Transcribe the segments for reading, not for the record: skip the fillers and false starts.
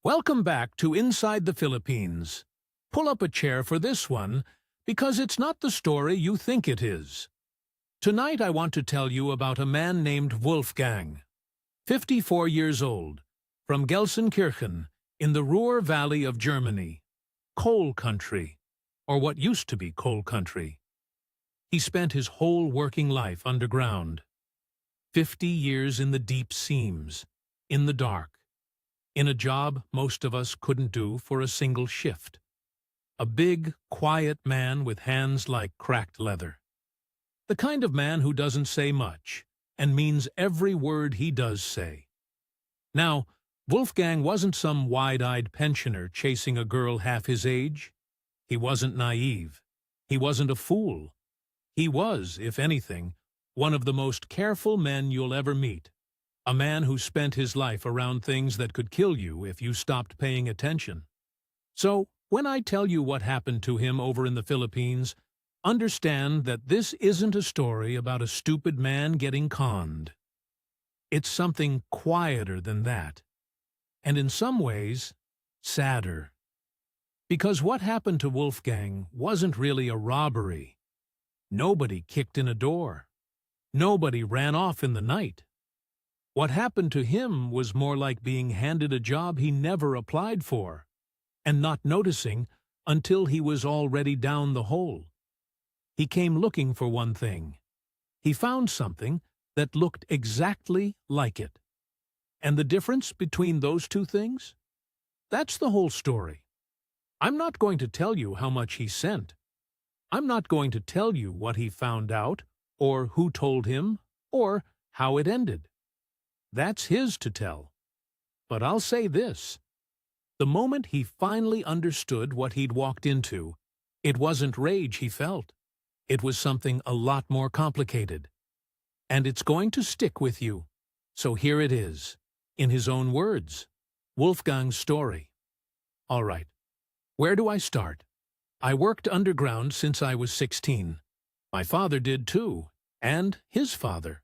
Welcome back to Inside the Philippines. Pull up a chair for this one, because it's not the story you think it is. Tonight I want to tell you about a man named Wolfgang, 54 years old, from Gelsenkirchen, in the Ruhr Valley of Germany, coal country, or what used to be coal country. He spent his whole working life underground. 50 years in the deep seams, in the dark, in a job most of us couldn't do for a single shift. A big, quiet man with hands like cracked leather. The kind of man who doesn't say much, and means every word he does say. Now, Wolfgang wasn't some wide-eyed pensioner chasing a girl half his age. He wasn't naive. He wasn't a fool. He was, if anything, one of the most careful men you'll ever meet. A man who spent his life around things that could kill you if you stopped paying attention. So, when I tell you what happened to him over in the Philippines, understand that this isn't a story about a stupid man getting conned. It's something quieter than that, and in some ways, sadder. Because what happened to Wolfgang wasn't really a robbery. Nobody kicked in a door. Nobody ran off in the night. What happened to him was more like being handed a job he never applied for, and not noticing until he was already down the hole. He came looking for one thing. He found something that looked exactly like it. And the difference between those two things? That's the whole story. I'm not going to tell you how much he sent. I'm not going to tell you what he found out, or who told him, or how it ended. That's his to tell. But I'll say this. The moment he finally understood what he'd walked into, it wasn't rage he felt. It was something a lot more complicated. And it's going to stick with you. So here it is, in his own words, Wolfgang's story. All right, where do I start? I worked underground since I was 16. My father did too, and his father.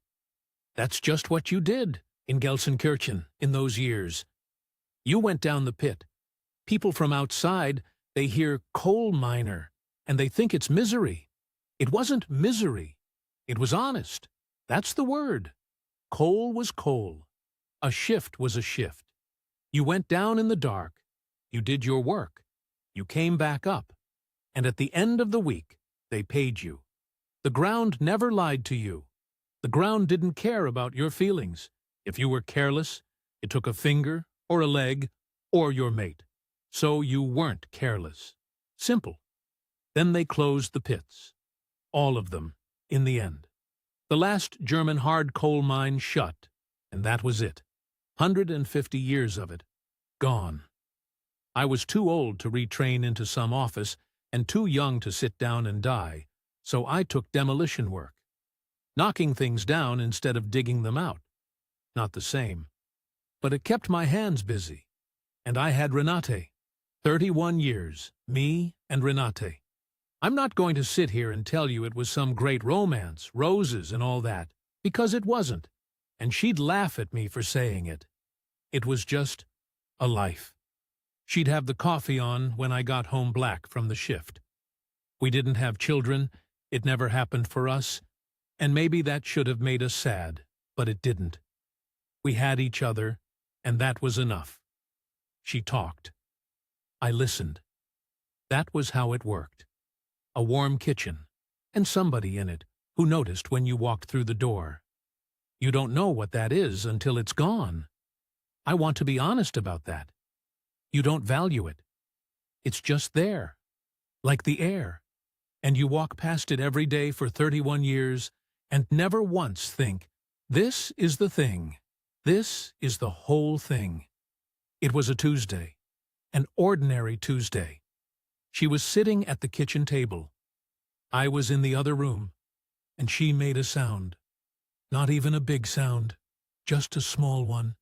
That's just what you did in Gelsenkirchen in those years. You went down the pit. People from outside, they hear coal miner, and they think it's misery. It wasn't misery. It was honest. That's the word. Coal was coal. A shift was a shift. You went down in the dark. You did your work. You came back up. And at the end of the week, they paid you. The ground never lied to you. The ground didn't care about your feelings. If you were careless, it took a finger, or a leg, or your mate. So you weren't careless. Simple. Then they closed the pits. All of them, in the end. The last German hard coal mine shut, and that was it. 150 years of it. Gone. I was too old to retrain into some office, and too young to sit down and die, so I took demolition work. Knocking things down instead of digging them out. Not the same. But it kept my hands busy. And I had Renate. 31 years, me and Renate. I'm not going to sit here and tell you it was some great romance, roses and all that, because it wasn't, and she'd laugh at me for saying it. It was just a life. She'd have the coffee on when I got home black from the shift. We didn't have children, it never happened for us, and maybe that should have made us sad, but it didn't. We had each other, and that was enough. She talked. I listened. That was how it worked. A warm kitchen, and somebody in it who noticed when you walked through the door. You don't know what that is until it's gone. I want to be honest about that. You don't value it. It's just there, like the air, and you walk past it every day for 31 years and never once think, this is the thing. This is the whole thing. It was a Tuesday, an ordinary Tuesday. She was sitting at the kitchen table. I was in the other room, and she made a sound. Not even a big sound, just a small one.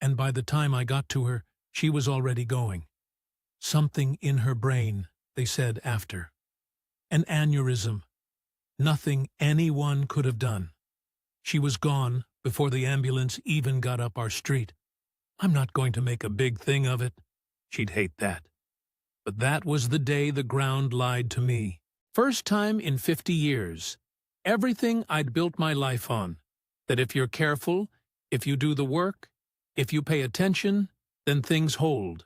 And by the time I got to her, she was already going. Something in her brain, they said after. An aneurysm. Nothing anyone could have done. She was gone before the ambulance even got up our street. I'm not going to make a big thing of it. She'd hate that. But that was the day the ground lied to me. First time in 50 years. Everything I'd built my life on. That if you're careful, if you do the work, if you pay attention, then things hold.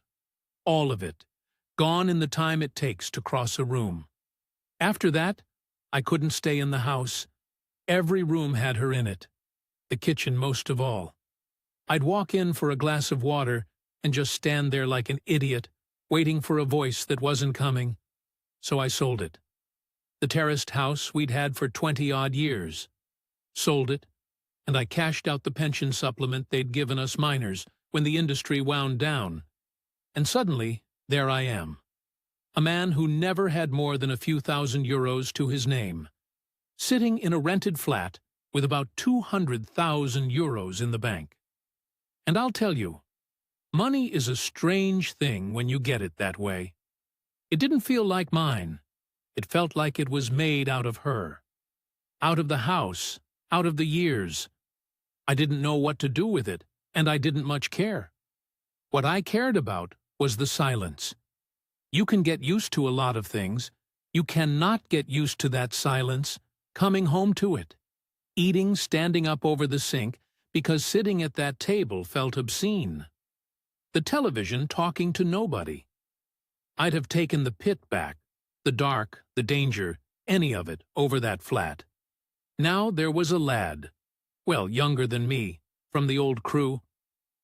All of it. Gone in the time it takes to cross a room. After that, I couldn't stay in the house. Every room had her in it. The kitchen most of all. I'd walk in for a glass of water and just stand there like an idiot, waiting for a voice that wasn't coming. So I sold it. The terraced house we'd had for 20-odd years. Sold it, and I cashed out the pension supplement they'd given us miners when the industry wound down. And suddenly, there I am. A man who never had more than a few €1,000 to his name. Sitting in a rented flat with about €200,000 in the bank. And I'll tell you, money is a strange thing when you get it that way. It didn't feel like mine. It felt like it was made out of her. Out of the house, out of the years. I didn't know what to do with it, and I didn't much care. What I cared about was the silence. You can get used to a lot of things. You cannot get used to that silence, coming home to it. Eating standing up over the sink because sitting at that table felt obscene. The television talking to nobody. I'd have taken the pit back, the dark, the danger, any of it, over that flat. Now there was a lad, well, younger than me, from the old crew,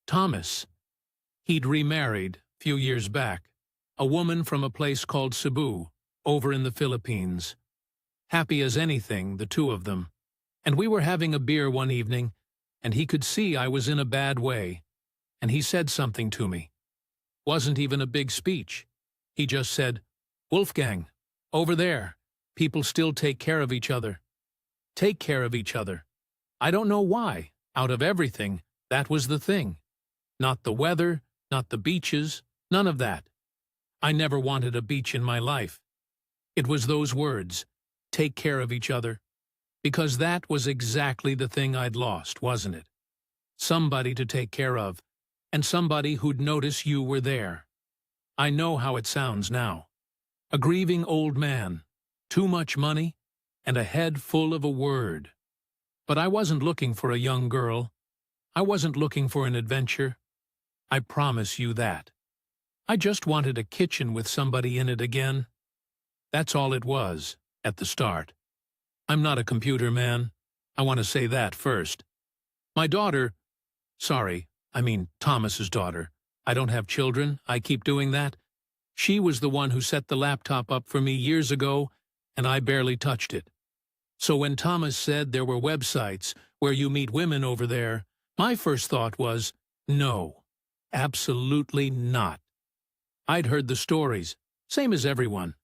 Thomas. He'd remarried, few years back, a woman from a place called Cebu, over in the Philippines. Happy as anything, the two of them. And we were having a beer one evening, and he could see I was in a bad way, and he said something to me. Wasn't even a big speech. He just said, "Wolfgang, over there, people still take care of each other. Take care of each other." I don't know why, out of everything, that was the thing. Not the weather, not the beaches, none of that. I never wanted a beach in my life. It was those words, take care of each other. Because that was exactly the thing I'd lost, wasn't it? Somebody to take care of, and somebody who'd notice you were there. I know how it sounds now. A grieving old man, too much money, and a head full of a word. But I wasn't looking for a young girl. I wasn't looking for an adventure. I promise you that. I just wanted a kitchen with somebody in it again. That's all it was, at the start. I'm not a computer man. I want to say that first. My daughter, Thomas's daughter. I don't have children, I keep doing that. She was the one who set the laptop up for me years ago, and I barely touched it. So when Thomas said there were websites where you meet women over there, my first thought was, no, absolutely not. I'd heard the stories, same as everyone.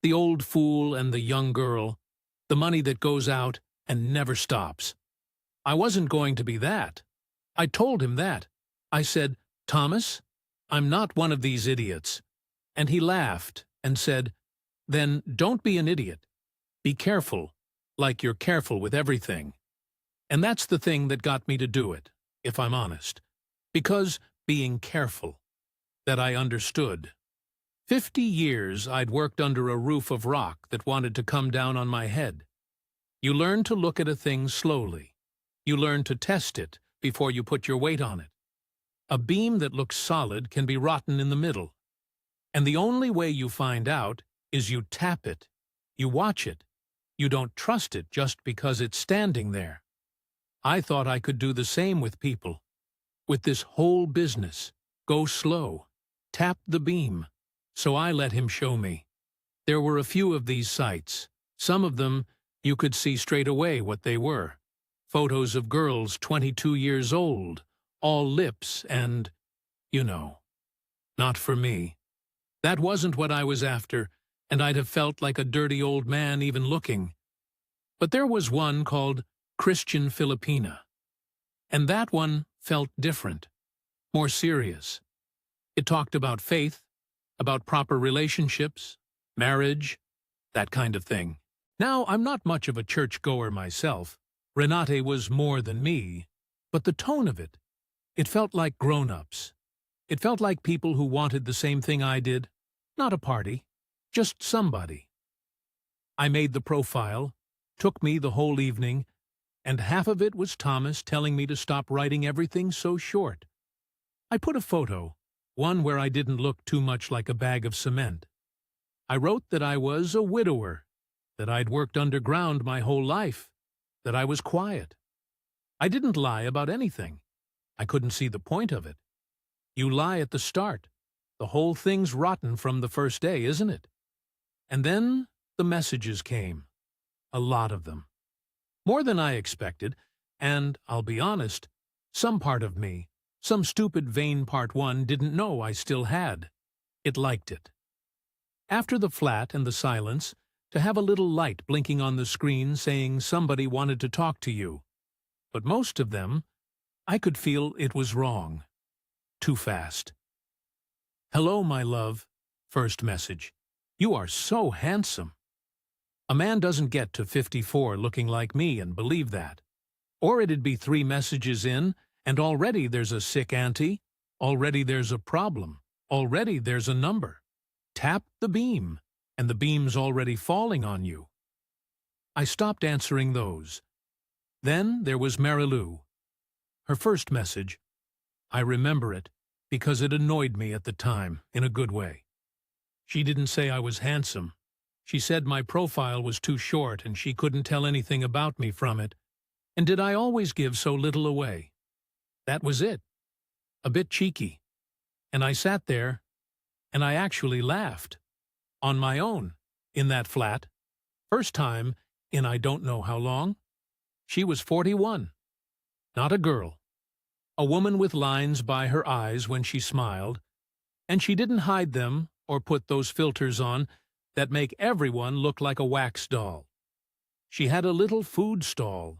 The old fool and the young girl, the money that goes out and never stops. I wasn't going to be that. I told him that. I said, "Thomas, I'm not one of these idiots." And he laughed and said, "Then don't be an idiot. Be careful, like you're careful with everything." And that's the thing that got me to do it, if I'm honest. Because being careful, that I understood. 50 years I'd worked under a roof of rock that wanted to come down on my head. You learn to look at a thing slowly. You learn to test it before you put your weight on it. A beam that looks solid can be rotten in the middle. And the only way you find out is you tap it. You watch it. You don't trust it just because it's standing there. I thought I could do the same with people. With this whole business. Go slow. Tap the beam. So I let him show me. There were a few of these sites. Some of them, you could see straight away what they were. Photos of girls 22 years old, all lips and, you know. Not for me. That wasn't what I was after, and I'd have felt like a dirty old man even looking. But there was one called Christian Filipina. And that one felt different, more serious. It talked about faith, about proper relationships, marriage, that kind of thing. Now, I'm not much of a church-goer myself. Renate was more than me. But the tone of it It felt like grown-ups. It felt like people who wanted the same thing I did. Not a party, just somebody. I made the profile, took me the whole evening, and half of it was Thomas telling me to stop writing everything so short. I put a photo, one where I didn't look too much like a bag of cement. I wrote that I was a widower, that I'd worked underground my whole life, that I was quiet. I didn't lie about anything. I couldn't see the point of it. You lie at the start. The whole thing's rotten from the first day, isn't it? And then the messages came. A lot of them. More than I expected, and, I'll be honest, some part of me, some stupid vain part one, didn't know I still had. It liked it. After the flat and the silence, to have a little light blinking on the screen saying somebody wanted to talk to you. But most of them, I could feel it was wrong. Too fast. Hello, my love. First message. You are so handsome. A man doesn't get to 54 looking like me and believe that. Or it'd be 3 messages in, and already there's a sick auntie, already there's a problem, already there's a number. Tap the beam, and the beam's already falling on you. I stopped answering those. Then there was Marilou. Her first message. I remember it, because it annoyed me at the time, in a good way. She didn't say I was handsome. She said my profile was too short and she couldn't tell anything about me from it. And did I always give so little away? That was it. A bit cheeky. And I sat there, and I actually laughed. On my own, in that flat. First time in I don't know how long. She was 41. Not a girl. A woman with lines by her eyes when she smiled, and she didn't hide them or put those filters on that make everyone look like a wax doll. She had a little food stall,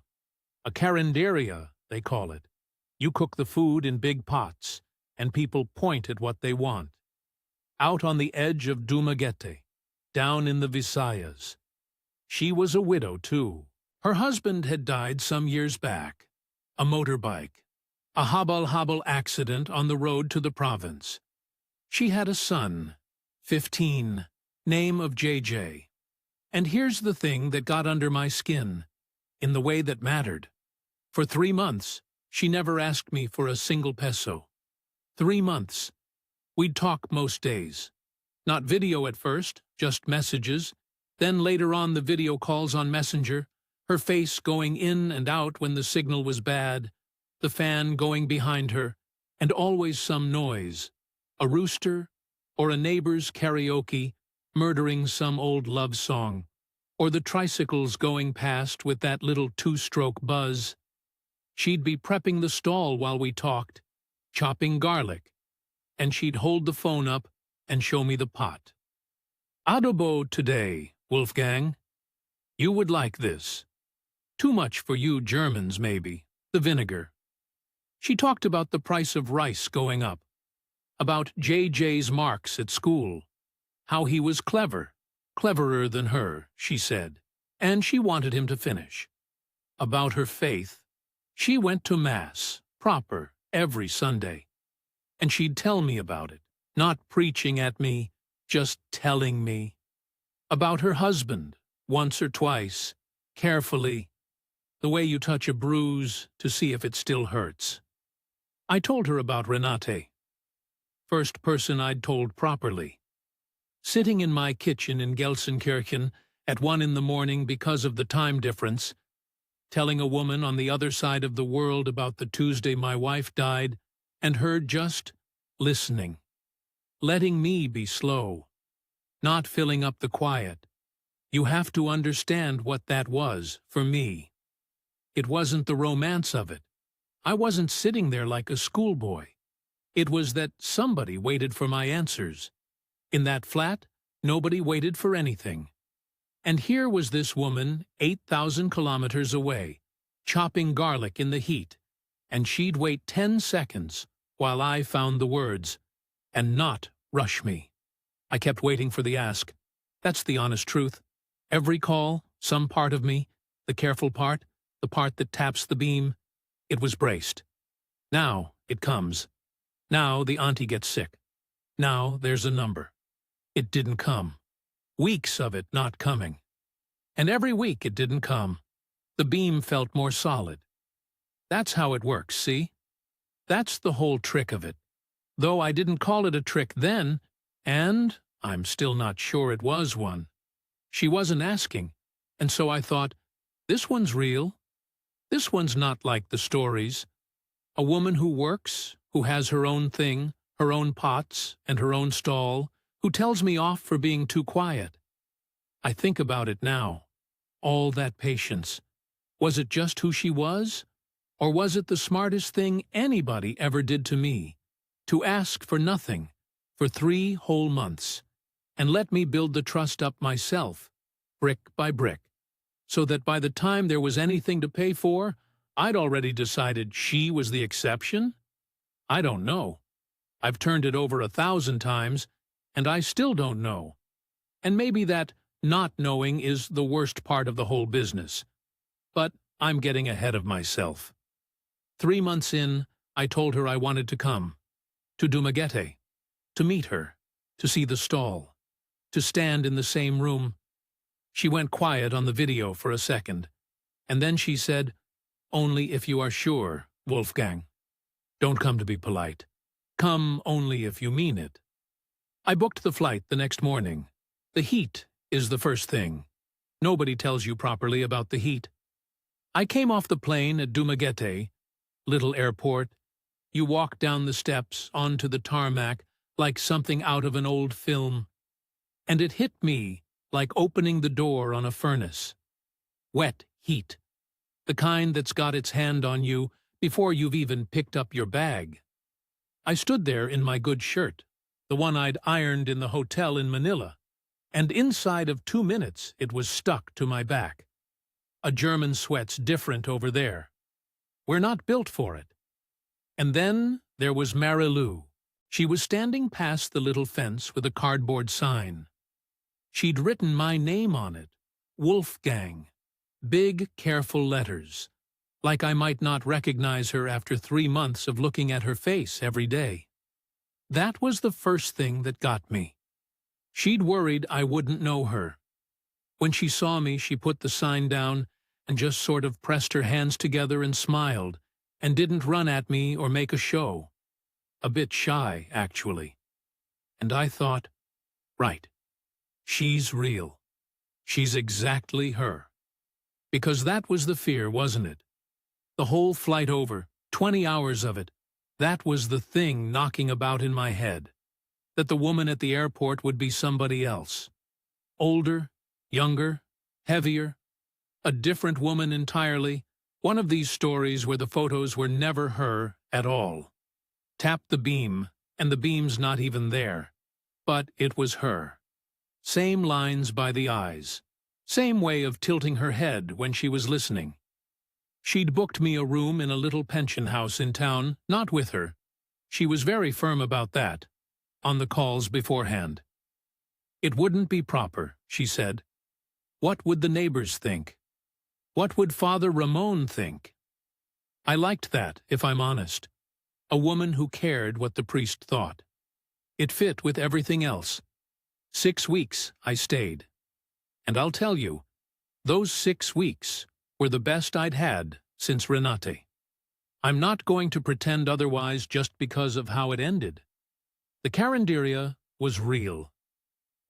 a carinderia, they call it. You cook the food in big pots, and people point at what they want. Out on the edge of Dumaguete, down in the Visayas. She was a widow, too. Her husband had died some years back. A motorbike. A habal-habal accident on the road to the province. She had a son, 15, name of JJ. And here's the thing that got under my skin, in the way that mattered. For 3 months, she never asked me for a single peso. 3 months. We'd talk most days. Not video at first, just messages. Then later on the video calls on Messenger, her face going in and out when the signal was bad, the fan going behind her, and always some noise. A rooster, or a neighbor's karaoke, murdering some old love song, or the tricycles going past with that little 2-stroke buzz. She'd be prepping the stall while we talked, chopping garlic, and she'd hold the phone up and show me the pot. Adobo today, Wolfgang. You would like this. Too much for you Germans, maybe, the vinegar. She talked about the price of rice going up, about JJ's marks at school, how he was clever, cleverer than her, she said, and she wanted him to finish. About her faith. She went to Mass, proper, every Sunday. And she'd tell me about it, not preaching at me, just telling me. About her husband, once or twice, carefully, the way you touch a bruise to see if it still hurts. I told her about Renate. First person I'd told properly. Sitting in my kitchen in Gelsenkirchen at 1 in the morning because of the time difference, telling a woman on the other side of the world about the Tuesday my wife died, and her just listening, letting me be slow, not filling up the quiet. You have to understand what that was for me. It wasn't the romance of it. I wasn't sitting there like a schoolboy. It was that somebody waited for my answers. In that flat, nobody waited for anything. And here was this woman 8,000 kilometers away, chopping garlic in the heat, and she'd wait 10 seconds while I found the words, and not rush me. I kept waiting for the ask. That's the honest truth. Every call, some part of me, the careful part, the part that taps the beam, it was braced. Now, It comes. Now the auntie gets sick. Now there's a number. It didn't come. Weeks of it not coming. And every week it didn't come. The beam felt more solid. That's how it works, see? That's the whole trick of it. Though I didn't call it a trick then, and I'm still not sure it was one. She wasn't asking, and so I thought, this one's real. This one's not like the stories. A woman who works, who has her own thing, her own pots, and her own stall, who tells me off for being too quiet. I think about it now. All that patience. Was it just who she was? Or was it the smartest thing anybody ever did to me? To ask for nothing, for 3 whole months, and let me build the trust up myself, brick by brick, so that by the time there was anything to pay for, I'd already decided she was the exception? I don't know. I've turned it over 1,000 times, and I still don't know. And maybe that not knowing is the worst part of the whole business. But I'm getting ahead of myself. 3 months in, I told her I wanted to come. To Dumaguete. To meet her. To see the stall. To stand in the same room. She went quiet on the video for a second. And then she said, "Only if you are sure, Wolfgang. Don't come to be polite. Come only if you mean it." I booked the flight the next morning. The heat is the first thing. Nobody tells you properly about the heat. I came off the plane at Dumaguete, little airport. You walk down the steps onto the tarmac like something out of an old film. And it hit me like opening the door on a furnace. Wet heat. The kind that's got its hand on you before you've even picked up your bag. I stood there in my good shirt, the one I'd ironed in the hotel in Manila, and inside of 2 minutes it was stuck to my back. A German sweat's different over there. We're not built for it. And then there was Marilou. She was standing past the little fence with a cardboard sign. She'd written my name on it, Wolfgang, big, careful letters, like I might not recognize her after 3 months of looking at her face every day. That was the first thing that got me. She'd worried I wouldn't know her. When she saw me, she put the sign down and just sort of pressed her hands together and smiled, and didn't run at me or make a show. A bit shy, actually. And I thought, right, she's real. She's exactly her. Because that was the fear, wasn't it? The whole flight over, 20 hours of it, that was the thing knocking about in my head. That the woman at the airport would be somebody else. Older, younger, heavier, a different woman entirely, one of these stories where the photos were never her at all. Tap the beam, and the beam's not even there. But it was her. Same lines by the eyes. Same way of tilting her head when she was listening. She'd booked me a room in a little pension house in town, not with her. She was very firm about that, on the calls beforehand. It wouldn't be proper, she said. What would the neighbors think? What would Father Ramon think? I liked that, if I'm honest. A woman who cared what the priest thought. It fit with everything else. 6 weeks I stayed. And I'll tell you, those 6 weeks were the best I'd had since Renate. I'm not going to pretend otherwise just because of how it ended. The Carinderia was real.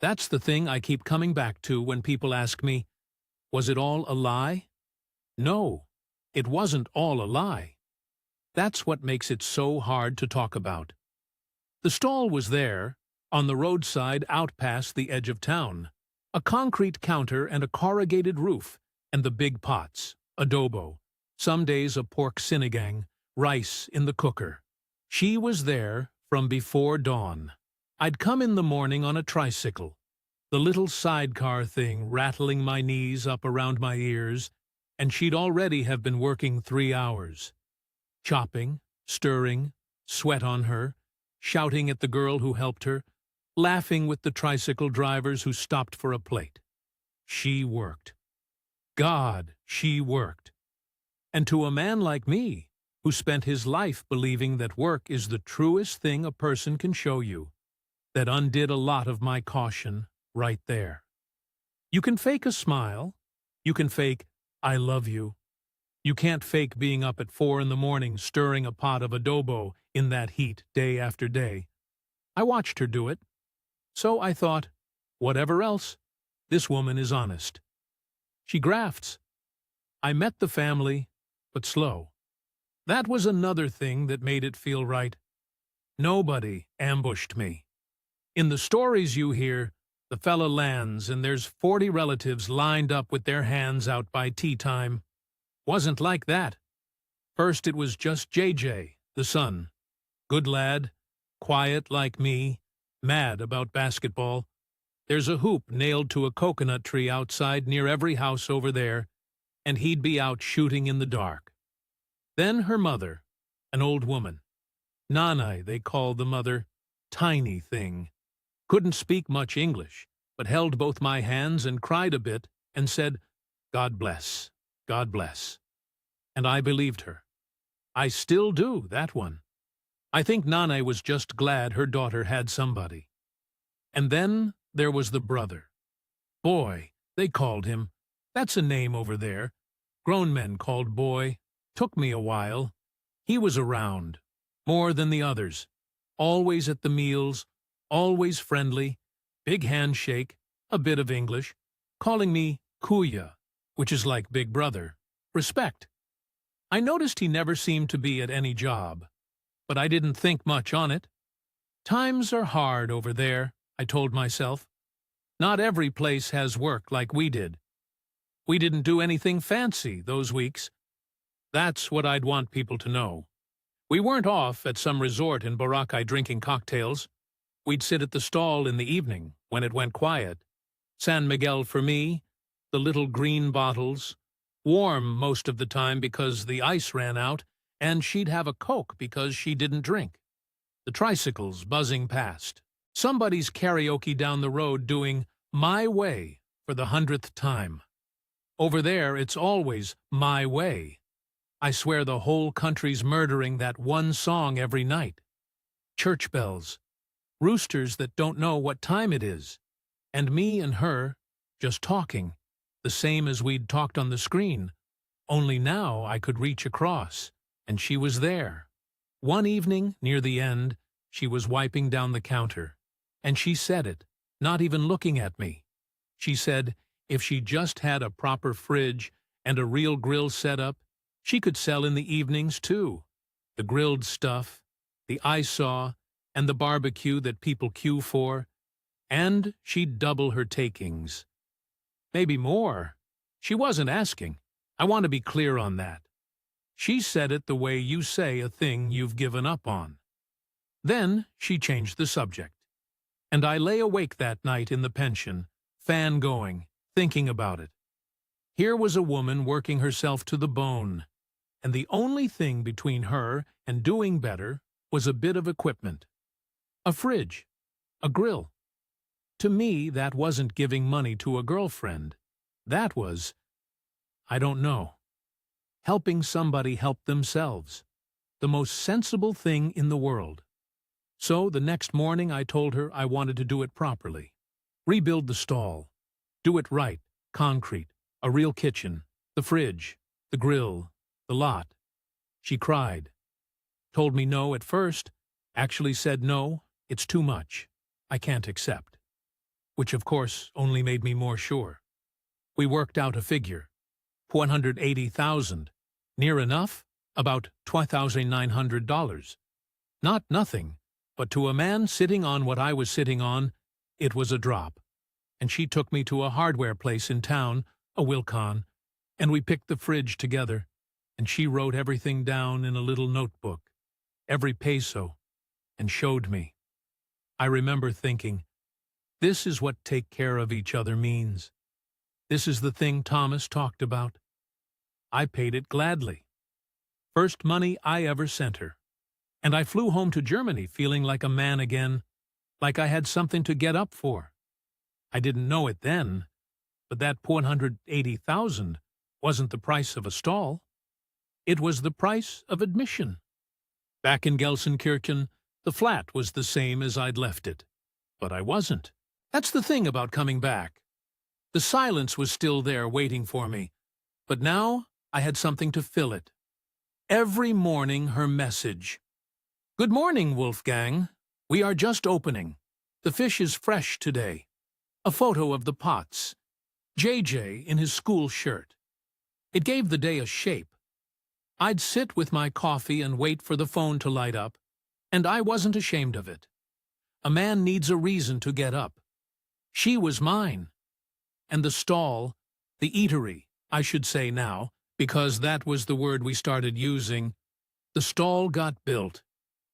That's the thing I keep coming back to when people ask me, was it all a lie? No, it wasn't all a lie. That's what makes it so hard to talk about. The stall was there, on the roadside out past the edge of town. A concrete counter and a corrugated roof, and the big pots, adobo, some days a pork sinigang, rice in the cooker. She was there from before dawn. I'd come in the morning on a tricycle, the little sidecar thing rattling my knees up around my ears, and she'd already have been working 3 hours. Chopping, stirring, sweat on her, shouting at the girl who helped her, laughing with the tricycle drivers who stopped for a plate. She worked. God, she worked. And to a man like me, who spent his life believing that work is the truest thing a person can show you, that undid a lot of my caution right there. You can fake a smile. You can fake, "I love you." You can't fake being up at 4 in the morning stirring a pot of adobo in that heat day after day. I watched her do it. So I thought, whatever else, this woman is honest. She grafts. I met the family, but slow. That was another thing that made it feel right. Nobody ambushed me. In the stories you hear, the fella lands and there's 40 relatives lined up with their hands out by tea time. Wasn't like that. First it was just JJ, the son. Good lad, quiet like me, mad about basketball. There's a hoop nailed to a coconut tree outside near every house over there, and he'd be out shooting in the dark. Then her mother, an old woman. Nanai, they called the mother, tiny thing. Couldn't speak much English, but held both my hands and cried a bit and said, "God bless, God bless." And I believed her. I still do, that one. I think Nanai was just glad her daughter had somebody. And then there was the brother. Boy, they called him. That's a name over there. Grown men called Boy. Took me a while. He was around, more than the others. Always at the meals, always friendly, big handshake, a bit of English, calling me Kuya, which is like big brother. Respect. I noticed he never seemed to be at any job, but I didn't think much on it. Times are hard over there, I told myself. Not every place has work like we did. We didn't do anything fancy those weeks. That's what I'd want people to know. We weren't off at some resort in Boracay drinking cocktails. We'd sit at the stall in the evening, when it went quiet. San Miguel for me, the little green bottles, warm most of the time because the ice ran out, and she'd have a Coke because she didn't drink. The tricycles buzzing past. Somebody's karaoke down the road doing My Way for the 100th time. Over there, it's always My Way. I swear the whole country's murdering that one song every night. Church bells. Roosters that don't know what time it is. And me and her just talking, the same as we'd talked on the screen. Only now I could reach across, and she was there. One evening, near the end, she was wiping down the counter. And she said it, not even looking at me. She said if she just had a proper fridge and a real grill set up, she could sell in the evenings too. The grilled stuff, the ice saw, and the barbecue that people queue for. And she'd double her takings. Maybe more. She wasn't asking. I want to be clear on that. She said it the way you say a thing you've given up on. Then she changed the subject. And I lay awake that night in the pension, fan going, thinking about it. Here was a woman working herself to the bone, and the only thing between her and doing better was a bit of equipment. A fridge, a grill. To me, that wasn't giving money to a girlfriend. That was, I don't know, helping somebody help themselves. The most sensible thing in the world. So the next morning I told her I wanted to do it properly. Rebuild the stall. Do it right, concrete, a real kitchen, the fridge, the grill, the lot. She cried. Told me no at first, actually said no, it's too much. I can't accept. Which of course only made me more sure. We worked out a figure. 180,000. Near enough? About $2,900. Not nothing. But to a man sitting on what I was sitting on, it was a drop. And she took me to a hardware place in town, a Wilcon, and we picked the fridge together, and she wrote everything down in a little notebook, every peso, and showed me. I remember thinking, this is what take care of each other means. This is the thing Thomas talked about. I paid it gladly. First money I ever sent her. And I flew home to Germany feeling like a man again, like I had something to get up for. I didn't know it then, but that 180,000 wasn't the price of a stall. It was the price of admission. Back in Gelsenkirchen, the flat was the same as I'd left it. But I wasn't. That's the thing about coming back. The silence was still there waiting for me, but now I had something to fill it. Every morning her message. "Good morning, Wolfgang. We are just opening. The fish is fresh today." A photo of the pots. JJ in his school shirt. It gave the day a shape. I'd sit with my coffee and wait for the phone to light up, and I wasn't ashamed of it. A man needs a reason to get up. She was mine. And the stall, the eatery, I should say now, because that was the word we started using, the stall got built.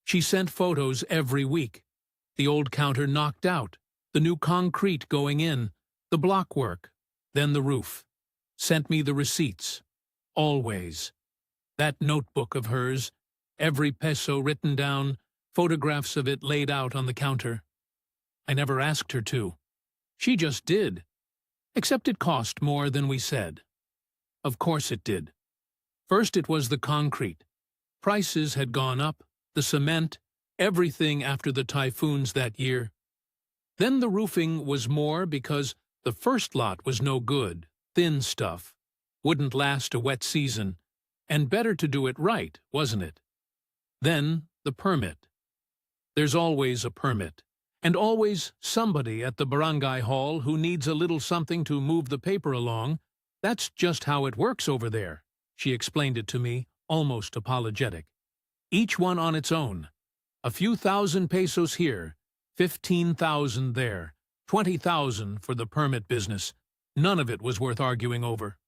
She sent photos every week. The old counter knocked out, the new concrete going in, the block work, then the roof. Sent me the receipts. Always. That notebook of hers, every peso written down, photographs of it laid out on the counter. I never asked her to. She just did. Except it cost more than we said. Of course it did. First it was the concrete. Prices had gone up, the cement, everything after the typhoons that year. Then the roofing was more because the first lot was no good, thin stuff, wouldn't last a wet season, and better to do it right, wasn't it? Then the permit. There's always a permit, and always somebody at the barangay hall who needs a little something to move the paper along. That's just how it works over there. She explained it to me, almost apologetic. Each one on its own. A few thousand pesos here, 15,000 there, 20,000 for the permit business. None of it was worth arguing over.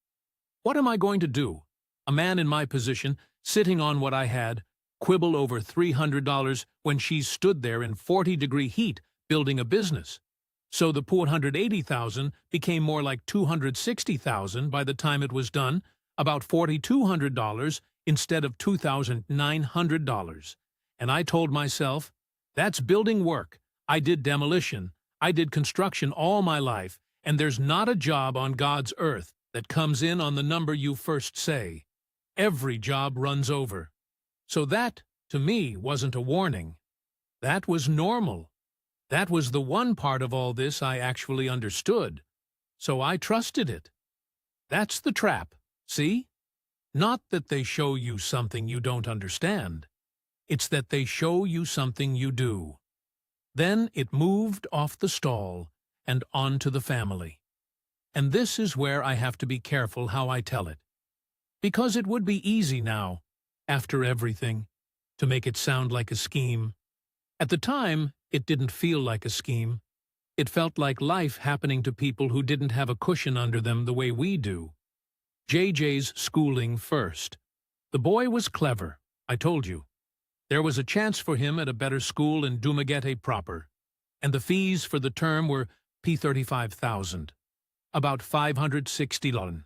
What am I going to do? A man in my position, sitting on what I had, quibble over $300 when she stood there in 40-degree heat building a business. So the $480,000 became more like $260,000 by the time it was done, about $4,200 instead of $2,900. And I told myself, that's building work. I did demolition. I did construction all my life, and there's not a job on God's earth that comes in on the number you first say. Every job runs over. So that, to me, wasn't a warning. That was normal. That was the one part of all this I actually understood. So I trusted it. That's the trap, see? Not that they show you something you don't understand. It's that they show you something you do. Then it moved off the stall and onto the family. And this is where I have to be careful how I tell it. Because it would be easy now, after everything, to make it sound like a scheme. At the time, it didn't feel like a scheme. It felt like life happening to people who didn't have a cushion under them the way we do. JJ's schooling first. The boy was clever, I told you. There was a chance for him at a better school in Dumaguete proper, and the fees for the term were P35,000, about 560 lon.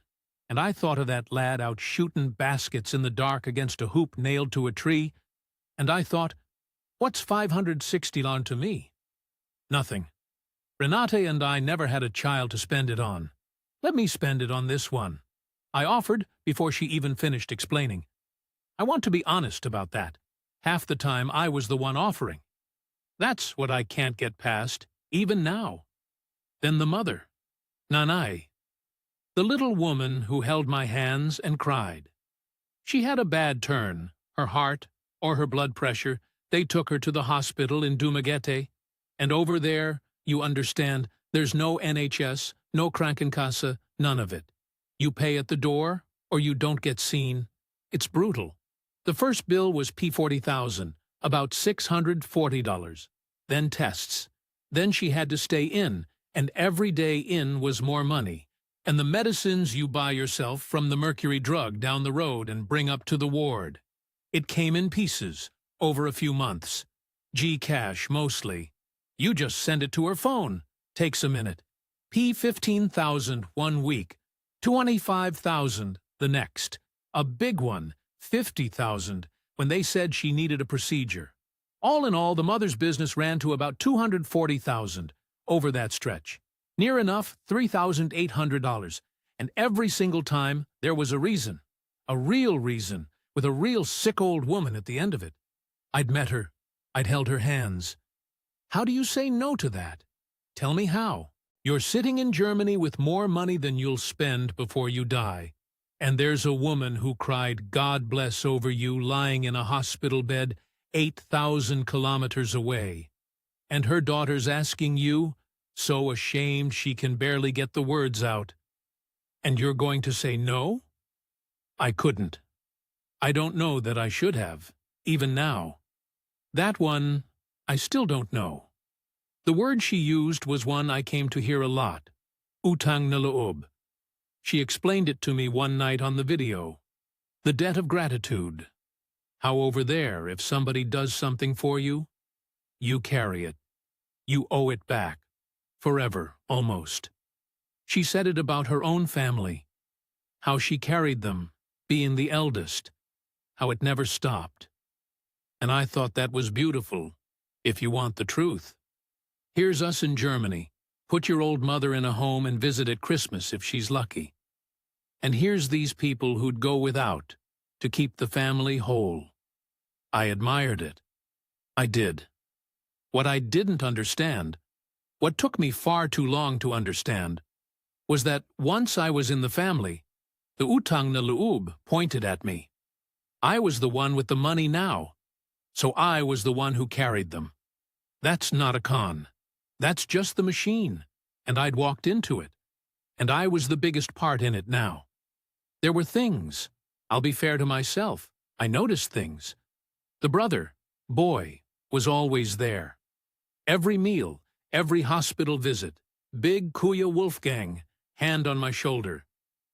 And I thought of that lad out shootin' baskets in the dark against a hoop nailed to a tree, and I thought, what's 560 lon to me? Nothing. Renate and I never had a child to spend it on. Let me spend it on this one. I offered before she even finished explaining. I want to be honest about that. Half the time I was the one offering. That's what I can't get past, even now. Then the mother, Nanay, the little woman who held my hands and cried. She had a bad turn, her heart or her blood pressure. They took her to the hospital in Dumaguete, and over there, you understand, there's no NHS, no Krankenkasse, none of it. You pay at the door, or you don't get seen. It's brutal. The first bill was P40,000, about $640. Then tests. Then she had to stay in, and every day in was more money. And the medicines you buy yourself from the Mercury drug down the road and bring up to the ward. It came in pieces, over a few months. G-cash, mostly. You just send it to her phone. Takes a minute. P15,000 1 week. 25,000 the next. A big one, 50,000, when they said she needed a procedure. All in all, the mother's business ran to about 240,000 over that stretch. Near enough, $3,800. And every single time, there was a reason. A real reason, with a real sick old woman at the end of it. I'd met her. I'd held her hands. How do you say no to that? Tell me how. You're sitting in Germany with more money than you'll spend before you die. And there's a woman who cried God bless over you lying in a hospital bed 8,000 kilometers away. And her daughter's asking you, so ashamed she can barely get the words out. And you're going to say no? I couldn't. I don't know that I should have, even now. That one, I still don't know. The word she used was one I came to hear a lot, utang na loob. She explained it to me one night on the video. The debt of gratitude. How over there, if somebody does something for you, you carry it. You owe it back. Forever, almost. She said it about her own family. How she carried them, being the eldest. How it never stopped. And I thought that was beautiful, if you want the truth. Here's us in Germany. Put your old mother in a home and visit at Christmas if she's lucky. And here's these people who'd go without to keep the family whole. I admired it. I did. What I didn't understand, what took me far too long to understand, was that once I was in the family, the utang na loob pointed at me. I was the one with the money now, so I was the one who carried them. That's not a con. That's just the machine, and I'd walked into it, and I was the biggest part in it now. There were things. I'll be fair to myself. I noticed things. The brother, boy, was always there. Every meal, every hospital visit, big Kuya Wolfgang, hand on my shoulder.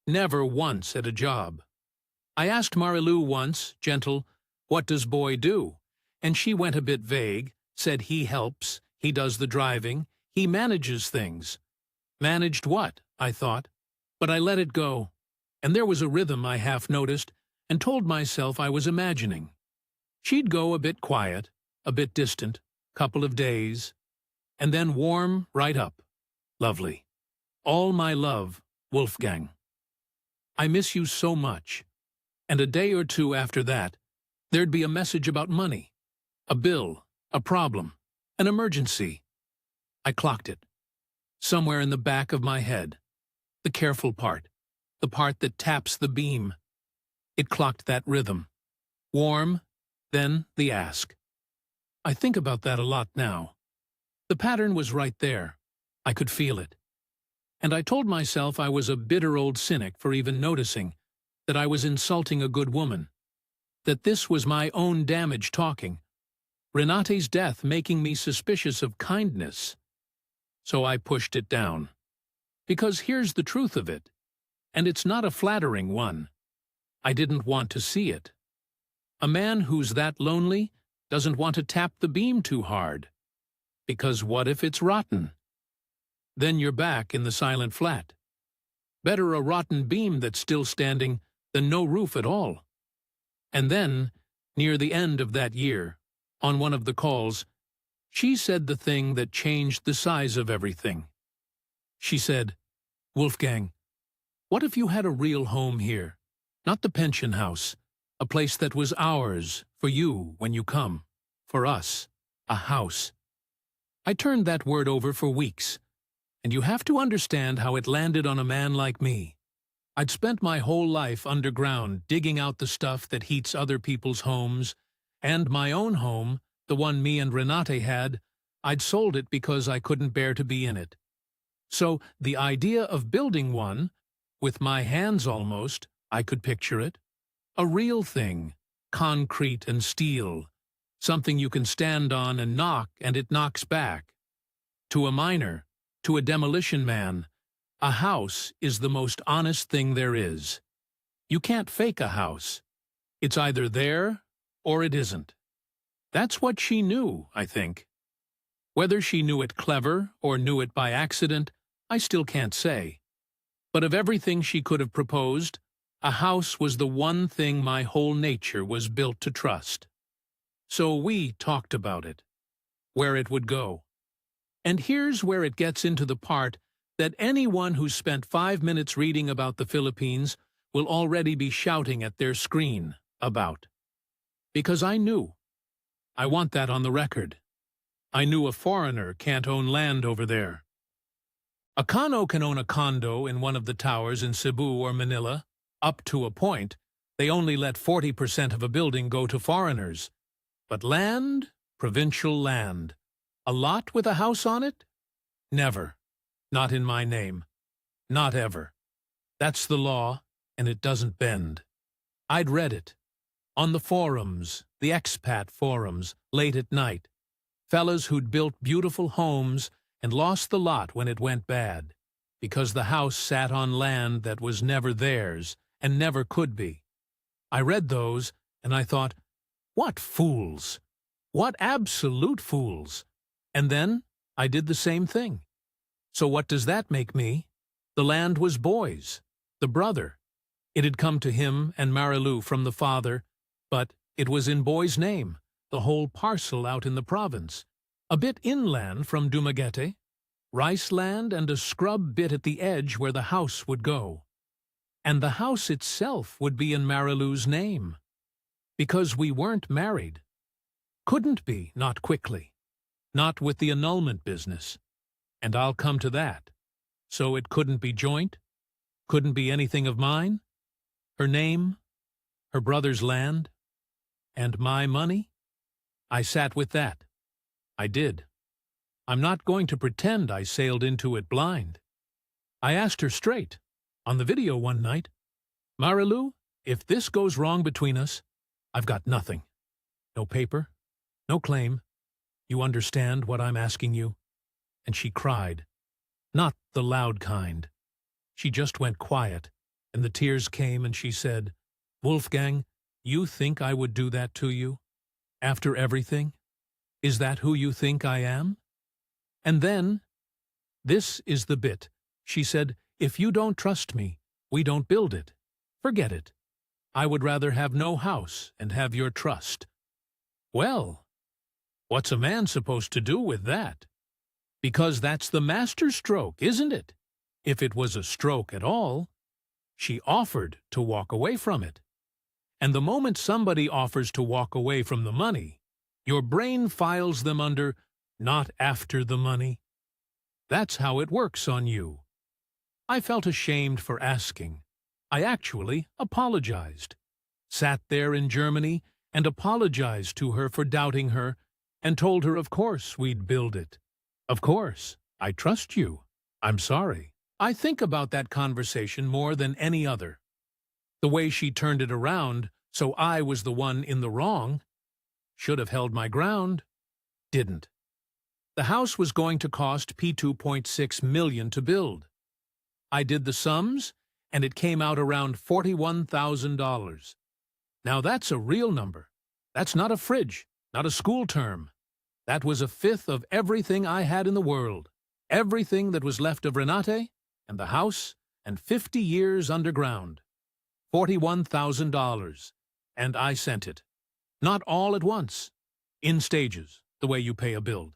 Never once at a job. I asked Marilu once, gentle, what does boy do? And she went a bit vague, said he helps, he does the driving, he manages things. Managed what? I thought. But I let it go. And there was a rhythm I half noticed and told myself I was imagining. She'd go a bit quiet, a bit distant, couple of days, and then warm right up. Lovely. All my love, Wolfgang. I miss you so much. And a day or two after that, there'd be a message about money, a bill, a problem, an emergency. I clocked it. Somewhere in the back of my head. The careful part. The part that taps the beam. It clocked that rhythm. Warm, then the ask. I think about that a lot now. The pattern was right there. I could feel it. And I told myself I was a bitter old cynic for even noticing that I was insulting a good woman. That this was my own damage talking. Renate's death making me suspicious of kindness. So I pushed it down. Because here's the truth of it. And it's not a flattering one. I didn't want to see it. A man who's that lonely doesn't want to tap the beam too hard. Because what if it's rotten? Then you're back in the silent flat. Better a rotten beam that's still standing than no roof at all. And then, near the end of that year, on one of the calls, she said the thing that changed the size of everything. She said, Wolfgang, what if you had a real home here? Not the pension house, a place that was ours, for you when you come, for us, a house. I turned that word over for weeks, and you have to understand how it landed on a man like me. I'd spent my whole life underground digging out the stuff that heats other people's homes, and my own home, the one me and Renate had, I'd sold it because I couldn't bear to be in it. So the idea of building one, with my hands almost, I could picture it. A real thing, concrete and steel, something you can stand on and knock and it knocks back. To a miner, to a demolition man, a house is the most honest thing there is. You can't fake a house. It's either there or it isn't. That's what she knew, I think. Whether she knew it clever or knew it by accident, I still can't say. But of everything she could have proposed, a house was the one thing my whole nature was built to trust. So we talked about it, where it would go. And here's where it gets into the part that anyone who's spent 5 minutes reading about the Philippines will already be shouting at their screen. About. Because I knew. I want that on the record. I knew a foreigner can't own land over there. A Kano can own a condo in one of the towers in Cebu or Manila. Up to a point, they only let 40% of a building go to foreigners. But land, provincial land, a lot with a house on it? Never. Not in my name. Not ever. That's the law, and it doesn't bend. I'd read it. On the forums, the Expat forums, late at night. Fellas who'd built beautiful homes and lost the lot when it went bad, because the house sat on land that was never theirs and never could be. I read those, and I thought, what fools! What absolute fools! And then I did the same thing. So what does that make me? The land was Boy's, the brother. It had come to him and Marilu from the father, but it was in Boy's name, the whole parcel out in the province. A bit inland from Dumaguete, rice land and a scrub bit at the edge where the house would go. And the house itself would be in Marilu's name. Because we weren't married. Couldn't be, not quickly. Not with the annulment business. And I'll come to that. So it couldn't be joint? Couldn't be anything of mine? Her name? Her brother's land? And my money? I sat with that. I did. I'm not going to pretend I sailed into it blind. I asked her straight, on the video one night, Marilu, if this goes wrong between us, I've got nothing. No paper, no claim. You understand what I'm asking you? And she cried. Not the loud kind. She just went quiet, and the tears came, and she said, Wolfgang, you think I would do that to you? After everything? Is that who you think I am? And then, this is the bit, she said, if you don't trust me, we don't build it. Forget it. I would rather have no house and have your trust. Well, what's a man supposed to do with that? Because that's the master stroke, isn't it? If it was a stroke at all, she offered to walk away from it. And the moment somebody offers to walk away from the money, your brain files them under not after the money. That's how it works on you. I felt ashamed for asking. I actually apologized. Sat there in Germany and apologized to her for doubting her and told her of course we'd build it. Of course, I trust you. I'm sorry. I think about that conversation more than any other. The way she turned it around, so I was the one in the wrong. Should have held my ground. Didn't. The house was going to cost P2.6 million to build. I did the sums, and it came out around $41,000. Now that's a real number. That's not a fridge, not a school term. That was a fifth of everything I had in the world. Everything that was left of Renate, and the house, and 50 years underground. $41,000. And I sent it. Not all at once. In stages, the way you pay a build.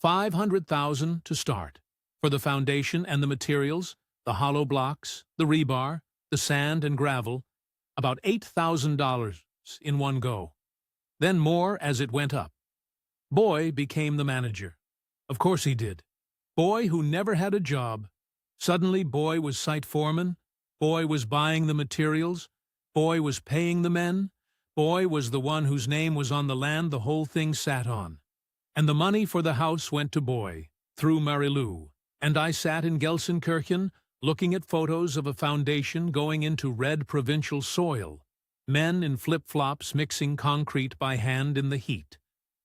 $500,000 to start. For the foundation and the materials, the hollow blocks, the rebar, the sand and gravel. About $8,000 in one go. Then more as it went up. Boy became the manager. Of course he did. Boy who never had a job. Suddenly Boy was site foreman. Boy was buying the materials. Boy was paying the men. Boy was the one whose name was on the land the whole thing sat on. And the money for the house went to Boy, through Marilu. And I sat in Gelsenkirchen, looking at photos of a foundation going into red provincial soil. Men in flip-flops mixing concrete by hand in the heat.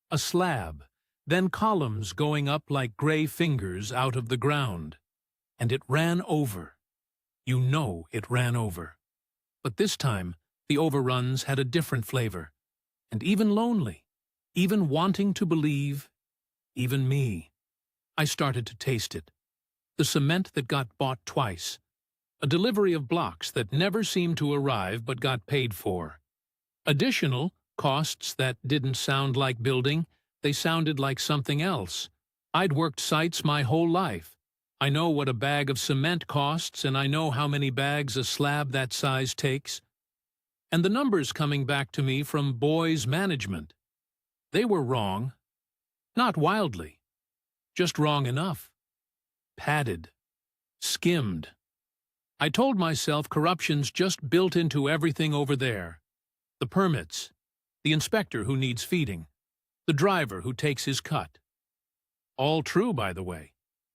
A slab, then columns going up like gray fingers out of the ground. And it ran over. You know it ran over. But this time, the overruns had a different flavor. And even lonely, even wanting to believe, even me. I started to taste it. The cement that got bought twice. A delivery of blocks that never seemed to arrive but got paid for. Additional costs that didn't sound like building, they sounded like something else. I'd worked sites my whole life. I know what a bag of cement costs, and I know how many bags a slab that size takes. And the numbers coming back to me from boys' management. They were wrong. Not wildly. Just wrong enough. Padded. Skimmed. I told myself corruption's just built into everything over there. The permits. The inspector who needs feeding. The driver who takes his cut. All true, by the way.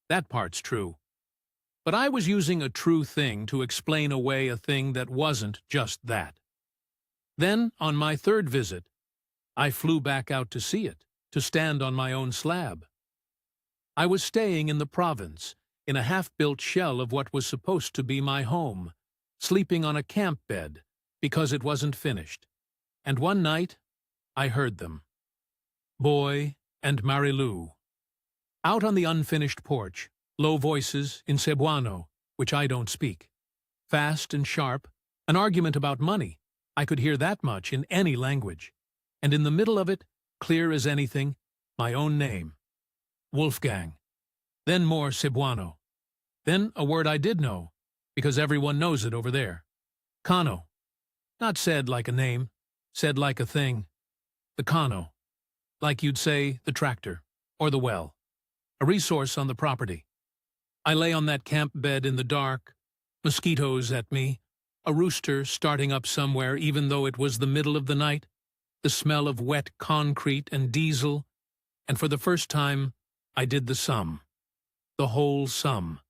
That part's true. But I was using a true thing to explain away a thing that wasn't just that. Then, on my third visit, I flew back out to see it, to stand on my own slab. I was staying in the province, in a half-built shell of what was supposed to be my home, sleeping on a camp bed, because it wasn't finished. And one night, I heard them. Boy and Marilou. Out on the unfinished porch, low voices in Cebuano, which I don't speak. Fast and sharp, an argument about money. I could hear that much in any language. And in the middle of it, clear as anything, my own name. Wolfgang. Then more Cebuano. Then a word I did know, because everyone knows it over there. Kano. Not said like a name, said like a thing. The Kano. Like you'd say the tractor, or the well. A resource on the property. I lay on that camp bed in the dark, mosquitoes at me, a rooster starting up somewhere even though it was the middle of the night, the smell of wet concrete and diesel, and for the first time I did the sum. The whole sum.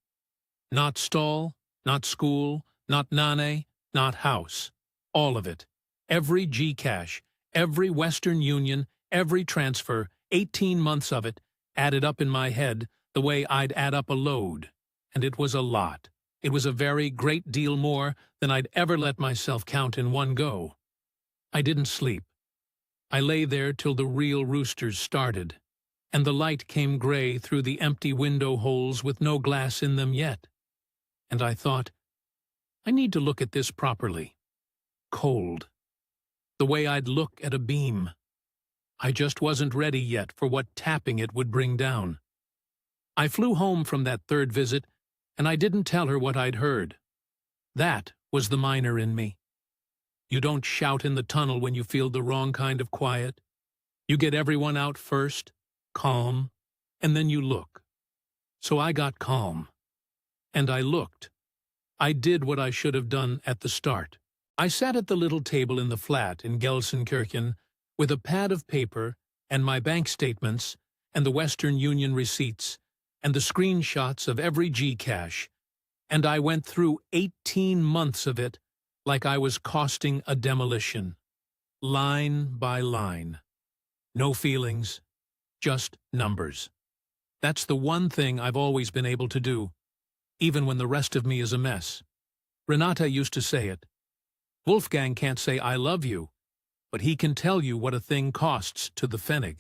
Not stall, not school, not nane, not house. All of it. Every Gcash, every Western Union, every transfer, 18 months of it, added up in my head the way I'd add up a load. And it was a lot. It was a very great deal more than I'd ever let myself count in one go. I didn't sleep. I lay there till the real roosters started, and the light came gray through the empty window holes with no glass in them yet. And I thought, I need to look at this properly. Cold. The way I'd look at a beam. I just wasn't ready yet for what tapping it would bring down. I flew home from that third visit, and I didn't tell her what I'd heard. That was the miner in me. You don't shout in the tunnel when you feel the wrong kind of quiet. You get everyone out first, calm, and then you look. So I got calm. And I looked. I did what I should have done at the start. I sat at the little table in the flat in Gelsenkirchen with a pad of paper and my bank statements and the Western Union receipts and the screenshots of every Gcash, and I went through 18 months of it like I was costing a demolition, line by line. No feelings, just numbers. That's the one thing I've always been able to do, even when the rest of me is a mess. Renata used to say it. Wolfgang can't say I love you, but he can tell you what a thing costs to the pfennig.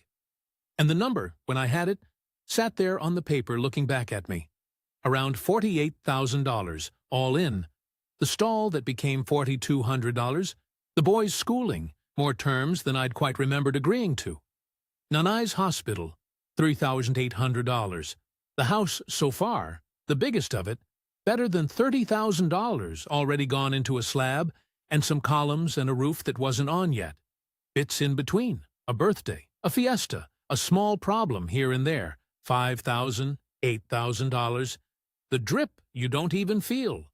And the number, when I had it, sat there on the paper looking back at me. Around $48,000, all in. The stall that became $4,200, the boys' schooling, more terms than I'd quite remembered agreeing to. Nanai's hospital, $3,800. The house so far, the biggest of it, better than $30,000 already gone into a slab, and some columns and a roof that wasn't on yet. Bits in between, a birthday, a fiesta, a small problem here and there, $5,000, $8,000. The drip you don't even feel.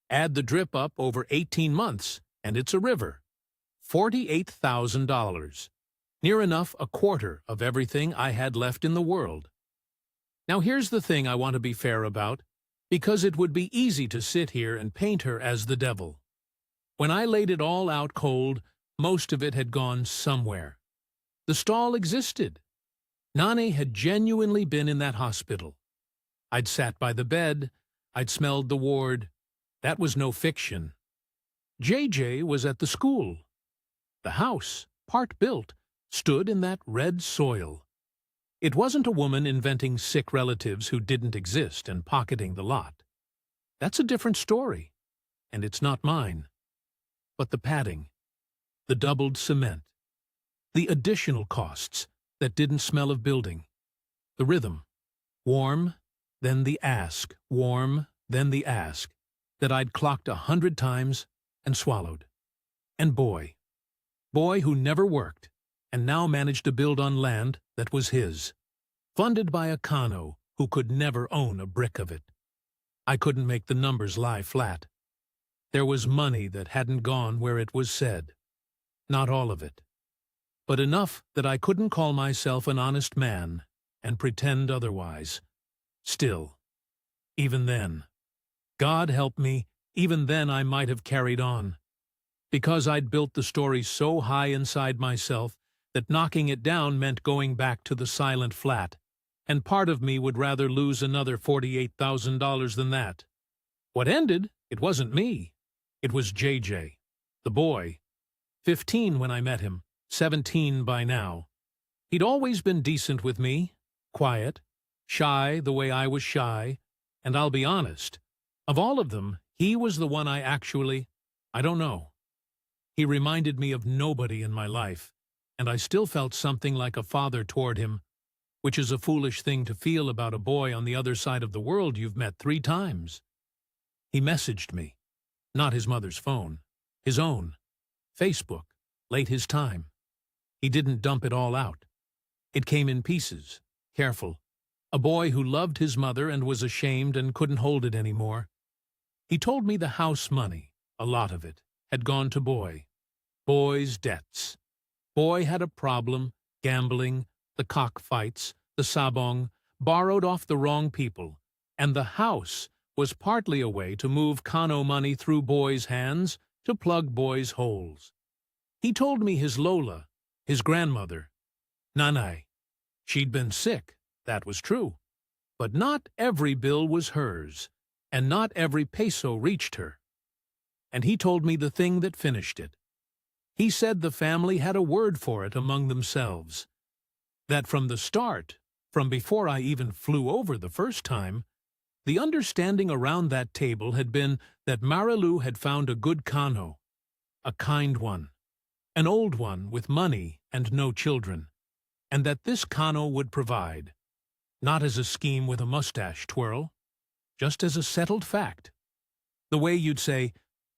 Add the drip up over 18 months, and it's a river. $48,000. Near enough a quarter of everything I had left in the world. Now here's the thing I want to be fair about, because it would be easy to sit here and paint her as the devil. When I laid it all out cold, most of it had gone somewhere. The stall existed. Nani had genuinely been in that hospital. I'd sat by the bed. I'd smelled the ward. That was no fiction. JJ was at the school. The house, part built, stood in that red soil. It wasn't a woman inventing sick relatives who didn't exist and pocketing the lot. That's a different story, and it's not mine. But the padding, the doubled cement, the additional costs that didn't smell of building, the rhythm, warm, then the ask, warm, then the ask, that I'd clocked 100 times and swallowed. And boy who never worked, and now managed to build on land that was his, funded by a Kano who could never own a brick of it. I couldn't make the numbers lie flat. There was money that hadn't gone where it was said. Not all of it, but enough that I couldn't call myself an honest man and pretend otherwise. Still, even then, God help me, even then I might have carried on, because I'd built the story so high inside myself that knocking it down meant going back to the silent flat, and part of me would rather lose another $48,000 than that. What ended, it wasn't me. It was JJ, the boy. 15 when I met him, 17 by now. He'd always been decent with me, quiet, shy the way I was shy, and I'll be honest, of all of them, he was the one I don't know. He reminded me of nobody in my life, and I still felt something like a father toward him, which is a foolish thing to feel about a boy on the other side of the world you've met 3 times. He messaged me, not his mother's phone, his own, Facebook, late his time. He didn't dump it all out. It came in pieces, careful. A boy who loved his mother and was ashamed and couldn't hold it anymore. He told me the house money, a lot of it, had gone to boy. Boy's debts. Boy had a problem, gambling, the cockfights, the sabong, borrowed off the wrong people, and the house was partly a way to move Kano money through boy's hands to plug boy's holes. He told me his Lola, his grandmother, Nanai, she'd been sick, that was true, but not every bill was hers, and not every peso reached her. And he told me the thing that finished it. He said the family had a word for it among themselves. That from the start, from before I even flew over the first time, the understanding around that table had been that Marilu had found a good Kano, a kind one, an old one with money and no children, and that this Kano would provide, not as a scheme with a mustache twirl, just as a settled fact. The way you'd say,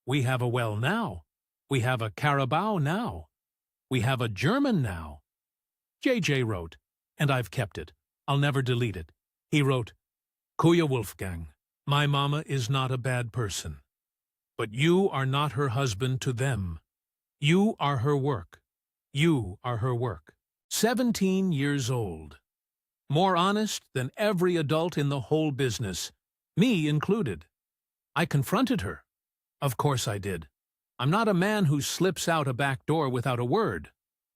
we have a well now, we have a Carabao now, we have a German now. JJ wrote, and I've kept it. I'll never delete it. He wrote, Kuya Wolfgang, my mama is not a bad person. But you are not her husband to them. You are her work. You are her work. 17 years old. More honest than every adult in the whole business, me included. I confronted her. Of course I did. I'm not a man who slips out a back door without a word,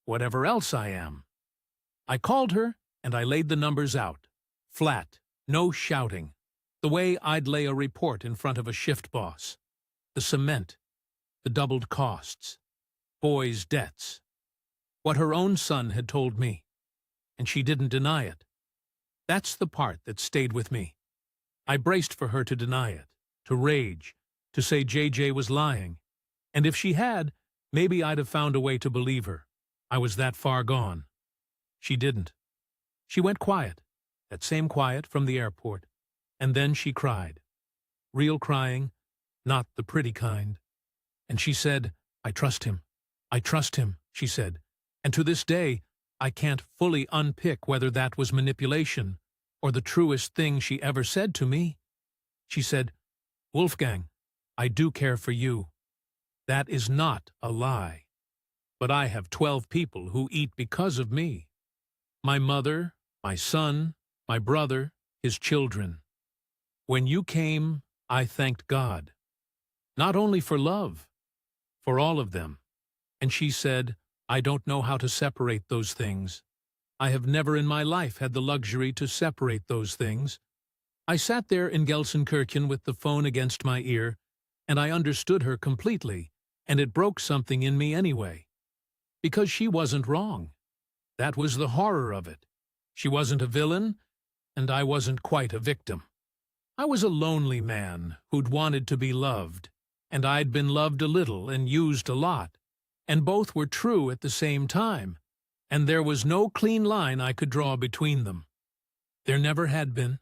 whatever else I am. I called her, and I laid the numbers out. Flat, no shouting. The way I'd lay a report in front of a shift boss. The cement, the doubled costs, boy's debts. What her own son had told me, and she didn't deny it. That's the part that stayed with me. I braced for her to deny it, to rage, to say JJ was lying. And if she had, maybe I'd have found a way to believe her. I was that far gone. She didn't. She went quiet, that same quiet from the airport, and then she cried. Real crying, not the pretty kind. And she said, I trust him. I trust him, she said. And to this day, I can't fully unpick whether that was manipulation or the truest thing she ever said to me. She said, Wolfgang, I do care for you. That is not a lie. But I have 12 people who eat because of me. My mother, my son, my brother, his children. When you came, I thanked God. Not only for love, for all of them. And she said, I don't know how to separate those things. I have never in my life had the luxury to separate those things. I sat there in Gelsenkirchen with the phone against my ear, and I understood her completely, and it broke something in me anyway. Because she wasn't wrong. That was the horror of it. She wasn't a villain, and I wasn't quite a victim. I was a lonely man who'd wanted to be loved, and I'd been loved a little and used a lot, and both were true at the same time, and there was no clean line I could draw between them. There never had been.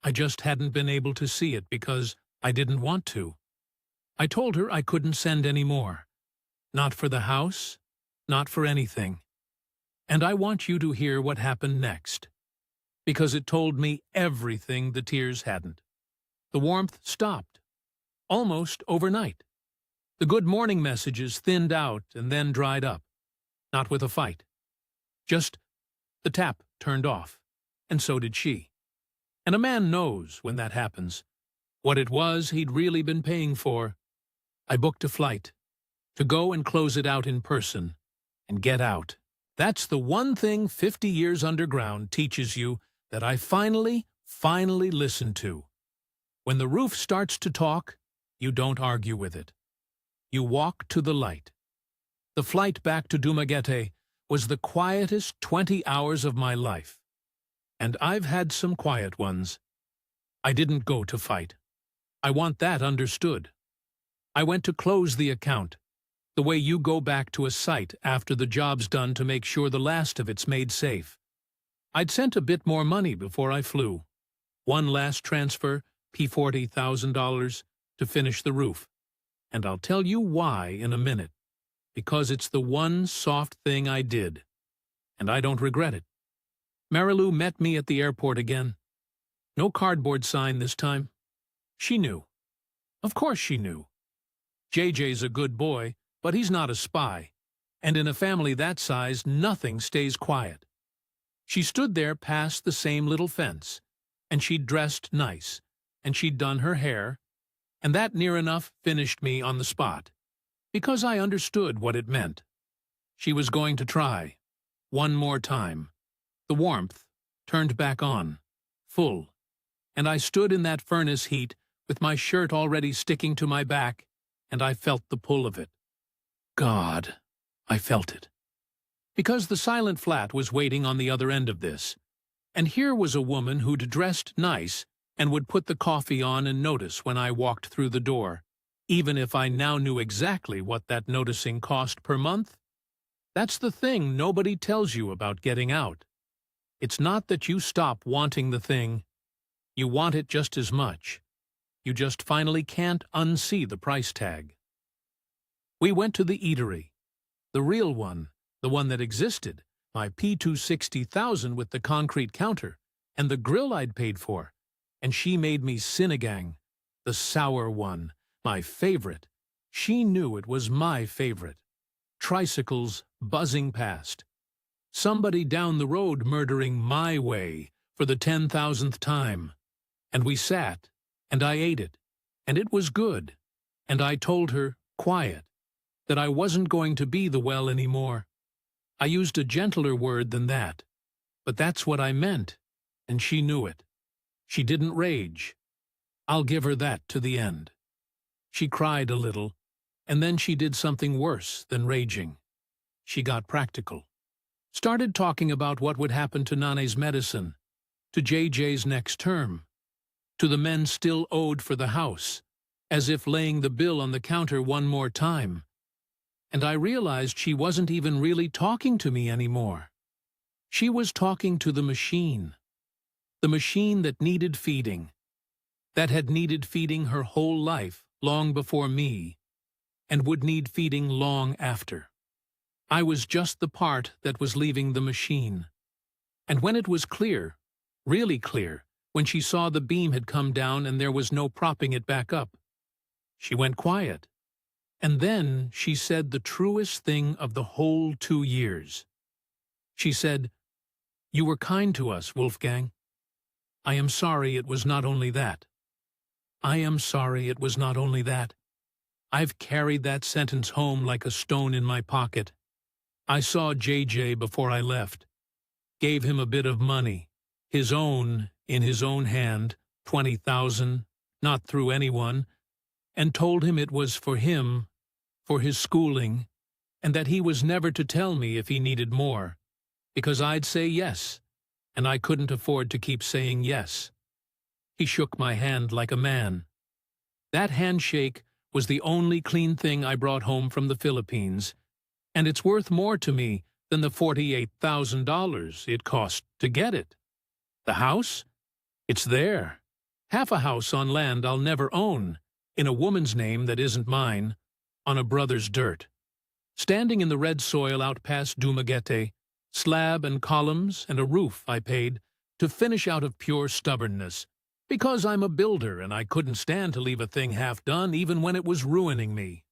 I just hadn't been able to see it because I didn't want to. I told her I couldn't send any more. Not for the house, not for anything. And I want you to hear what happened next, because it told me everything the tears hadn't. The warmth stopped, almost overnight. The good morning messages thinned out and then dried up, not with a fight. Just the tap turned off, and so did she. And a man knows, when that happens, what it was he'd really been paying for. I booked a flight, to go and close it out in person, and get out. That's the one thing 50 years underground teaches you that I finally listened to. When the roof starts to talk, you don't argue with it. You walk to the light. The flight back to Dumaguete was the quietest 20 hours of my life. And I've had some quiet ones. I didn't go to fight. I want that understood. I went to close the account, the way you go back to a site after the job's done to make sure the last of it's made safe. I'd sent a bit more money before I flew. One last transfer, $40,000, to finish the roof. And I'll tell you why in a minute. Because it's the one soft thing I did. And I don't regret it. Marilou met me at the airport again. No cardboard sign this time. She knew. Of course she knew. JJ's a good boy, but he's not a spy. And in a family that size, nothing stays quiet. She stood there past the same little fence, and she'd dressed nice, and she'd done her hair, and that near enough finished me on the spot, because I understood what it meant. She was going to try. One more time. The warmth turned back on, full, and I stood in that furnace heat with my shirt already sticking to my back, and I felt the pull of it. God, I felt it. Because the silent flat was waiting on the other end of this, and here was a woman who'd dressed nice and would put the coffee on and notice when I walked through the door, even if I now knew exactly what that noticing cost per month. That's the thing nobody tells you about getting out. It's not that you stop wanting the thing. You want it just as much. You just finally can't unsee the price tag. We went to the eatery. The real one, the one that existed, my P260,000 with the concrete counter, and the grill I'd paid for. And she made me sinigang, the sour one, my favorite. She knew it was my favorite. Tricycles buzzing past. Somebody down the road murdering my way for the 10,000th time. And we sat, and I ate it, and it was good. And I told her, quiet, that I wasn't going to be the well anymore. I used a gentler word than that, but that's what I meant, and she knew it. She didn't rage. I'll give her that to the end. She cried a little, and then she did something worse than raging. She got practical. Started talking about what would happen to Nane's medicine, to JJ's next term, to the men still owed for the house, as if laying the bill on the counter one more time. And I realized she wasn't even really talking to me anymore. She was talking to the machine that needed feeding, that had needed feeding her whole life long before me, and would need feeding long after. I was just the part that was leaving the machine. And when it was clear, really clear, when she saw the beam had come down and there was no propping it back up, she went quiet. And then she said the truest thing of the whole 2 years. She said, "You were kind to us, Wolfgang. I am sorry it was not only that. I am sorry it was not only that. I've carried that sentence home like a stone in my pocket. I saw JJ before I left, gave him a bit of money, his own, in his own hand, 20,000, not through anyone, and told him it was for him, for his schooling, and that he was never to tell me if he needed more, because I'd say yes, and I couldn't afford to keep saying yes. He shook my hand like a man. That handshake was the only clean thing I brought home from the Philippines, and it's worth more to me than the $48,000 it cost to get it. The house? It's there. Half a house on land I'll never own, in a woman's name that isn't mine, on a brother's dirt. Standing in the red soil out past Dumaguete, slab and columns and a roof I paid to finish out of pure stubbornness, because I'm a builder and I couldn't stand to leave a thing half done even when it was ruining me.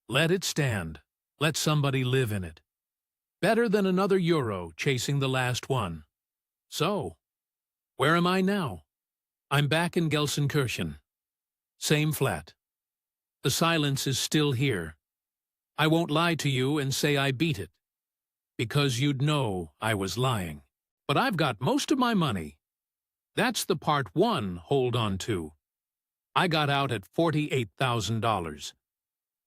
Let it stand. Let somebody live in it. Better than another euro chasing the last one. So, where am I now? I'm back in Gelsenkirchen. Same flat. The silence is still here. I won't lie to you and say I beat it, because you'd know I was lying. But I've got most of my money. That's the part one hold on to. I got out at $48,000.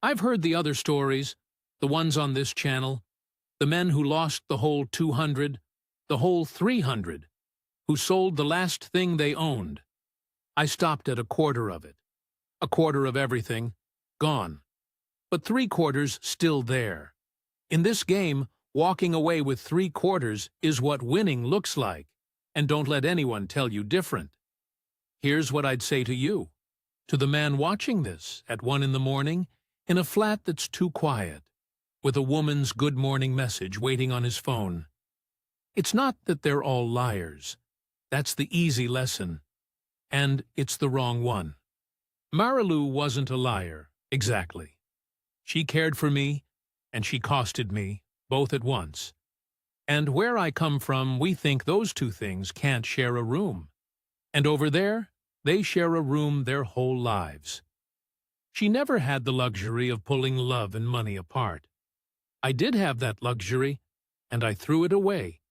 I've heard the other stories, the ones on this channel, the men who lost the whole 200, the whole 300, who sold the last thing they owned. I stopped at a quarter of it. A quarter of everything, gone. But 3/4 still there. In this game, walking away with 3/4 is what winning looks like, and don't let anyone tell you different. Here's what I'd say to you, to the man watching this at 1 in the morning, in a flat that's too quiet, with a woman's good morning message waiting on his phone. It's not that they're all liars. That's the easy lesson. And it's the wrong one. Marilou wasn't a liar, exactly. She cared for me, and she costed me, both at once. And where I come from, we think those two things can't share a room. And over there, they share a room their whole lives. She never had the luxury of pulling love and money apart. I did have that luxury, and I threw it away,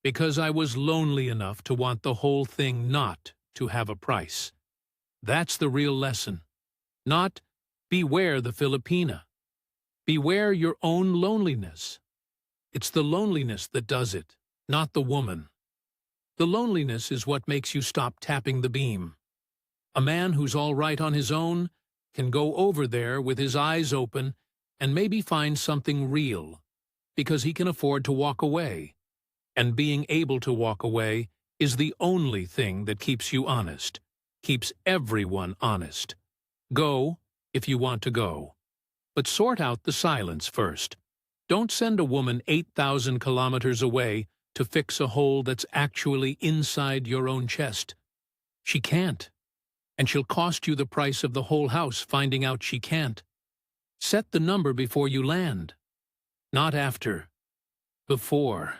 because I was lonely enough to want the whole thing not to have a price. That's the real lesson. Not, beware the Filipina. Beware your own loneliness. It's the loneliness that does it, not the woman. The loneliness is what makes you stop tapping the beam. A man who's all right on his own can go over there with his eyes open and maybe find something real, because he can afford to walk away. And being able to walk away is the only thing that keeps you honest, keeps everyone honest. Go if you want to go. But sort out the silence first. Don't send a woman 8,000 kilometers away to fix a hole that's actually inside your own chest. She can't. And she'll cost you the price of the whole house finding out she can't. Set the number before you land. Not after. Before.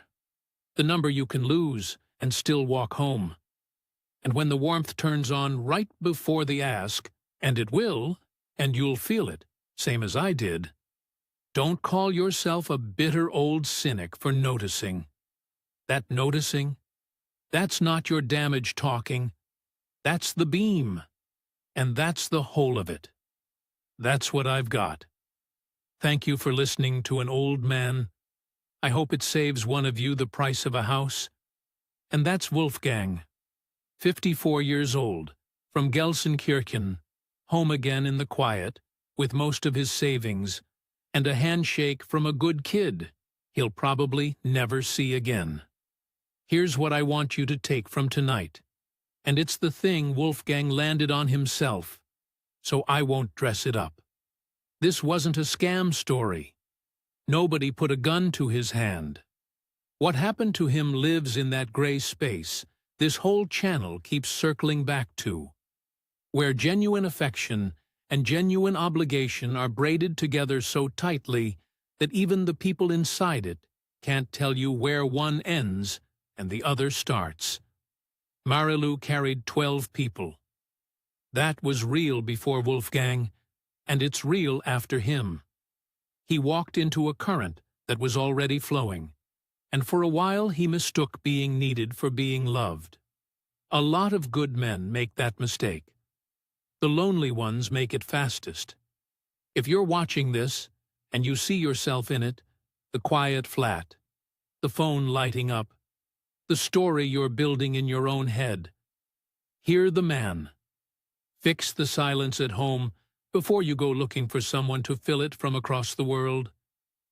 The number you can lose and still walk home. And when the warmth turns on right before the ask, and it will, and you'll feel it, same as I did, don't call yourself a bitter old cynic for noticing. That noticing, that's not your damage talking. That's the beam. And that's the whole of it. That's what I've got. Thank you for listening to an old man. I hope it saves one of you the price of a house. And that's Wolfgang, 54 years old, from Gelsenkirchen, home again in the quiet, with most of his savings, and a handshake from a good kid he'll probably never see again. Here's what I want you to take from tonight, and it's the thing Wolfgang landed on himself, so I won't dress it up. This wasn't a scam story. Nobody put a gun to his hand. What happened to him lives in that gray space this whole channel keeps circling back to, where genuine affection and genuine obligation are braided together so tightly that even the people inside it can't tell you where one ends and the other starts. Marilou carried 12 people. That was real before Wolfgang, and it's real after him. He walked into a current that was already flowing, and for a while he mistook being needed for being loved. A lot of good men make that mistake. The lonely ones make it fastest. If you're watching this, and you see yourself in it, the quiet flat, the phone lighting up, the story you're building in your own head, hear the man. Fix the silence at home before you go looking for someone to fill it from across the world.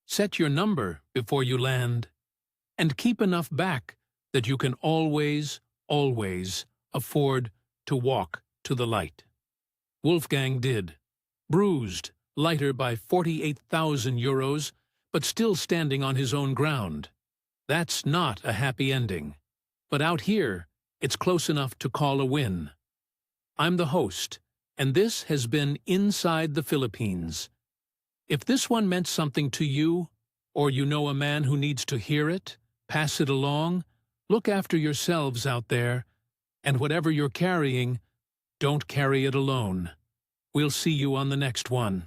Set your number before you land, and keep enough back that you can always, always afford to walk to the light. Wolfgang did, bruised, lighter by 48,000 euros, but still standing on his own ground. That's not a happy ending. But out here, it's close enough to call a win. I'm the host, and this has been Inside the Philippines. If this one meant something to you, or you know a man who needs to hear it, pass it along, look after yourselves out there, and whatever you're carrying, don't carry it alone. We'll see you on the next one.